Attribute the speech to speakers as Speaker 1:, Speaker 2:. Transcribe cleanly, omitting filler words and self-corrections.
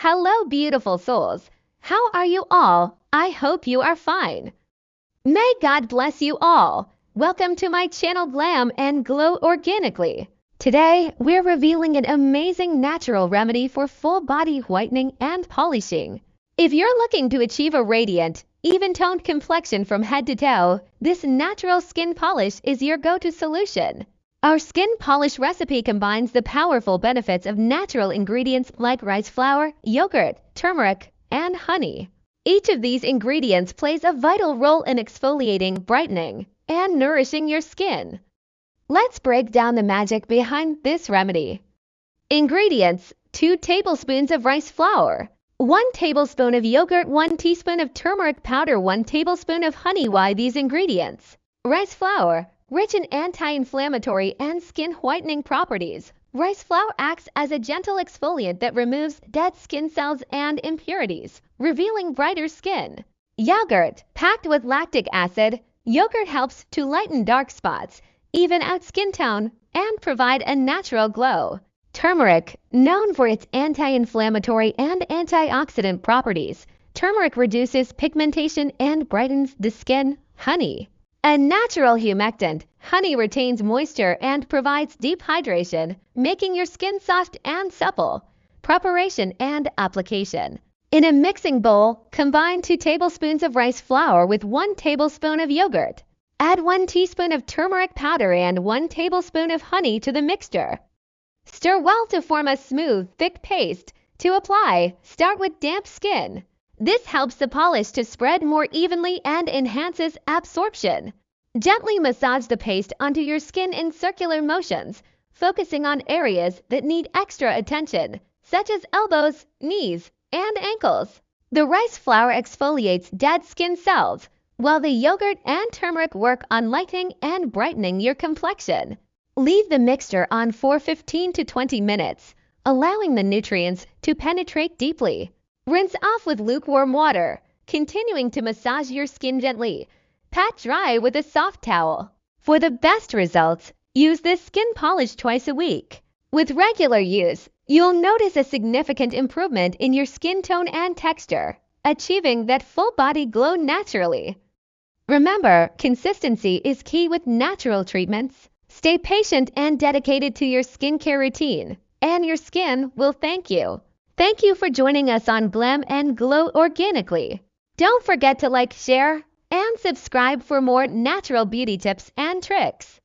Speaker 1: Hello, beautiful souls. How are you all? I hope you are fine. May God bless you all. Welcome to my channel Glam and Glow Organically. Today, we're revealing an amazing natural remedy for full body whitening and polishing. If you're looking to achieve a radiant, even-toned complexion from head to toe, this natural skin polish is your go-to solution. Our skin polish recipe combines the powerful benefits of natural ingredients like rice flour, yogurt, turmeric, and honey. Each of these ingredients plays a vital role in exfoliating, brightening, and nourishing your skin. Let's break down the magic behind this remedy. Ingredients: 2 tablespoons of rice flour, 1 tablespoon of yogurt, 1 teaspoon of turmeric powder, 1 tablespoon of honey. Why these ingredients? Rice flour, rich in anti-inflammatory and skin whitening properties. Rice flour acts as a gentle exfoliant that removes dead skin cells and impurities, revealing brighter skin. Yogurt, packed with lactic acid, yogurt helps to lighten dark spots, even out skin tone, and provide a natural glow. Turmeric, known for its anti-inflammatory and antioxidant properties, turmeric reduces pigmentation and brightens the skin. Honey, a natural humectant, honey retains moisture and provides deep hydration, making your skin soft and supple. Preparation and application. In a mixing bowl, combine 2 tablespoons of rice flour with 1 tablespoon of yogurt. Add 1 teaspoon of turmeric powder and 1 tablespoon of honey to the mixture. Stir well to form a smooth, thick paste. To apply, start with damp skin. This helps the polish to spread more evenly and enhances absorption. Gently massage the paste onto your skin in circular motions, focusing on areas that need extra attention, such as elbows, knees, and ankles. The rice flour exfoliates dead skin cells, while the yogurt and turmeric work on lightening and brightening your complexion. Leave the mixture on for 15 to 20 minutes, allowing the nutrients to penetrate deeply. Rinse off with lukewarm water, continuing to massage your skin gently. Pat dry with a soft towel. For the best results, use this skin polish twice a week. With regular use, you'll notice a significant improvement in your skin tone and texture, achieving that full body glow naturally. Remember, consistency is key with natural treatments. Stay patient and dedicated to your skincare routine, and your skin will thank you. Thank you for joining us on Glam and Glow Organically. Don't forget to like, share, and subscribe for more natural beauty tips and tricks.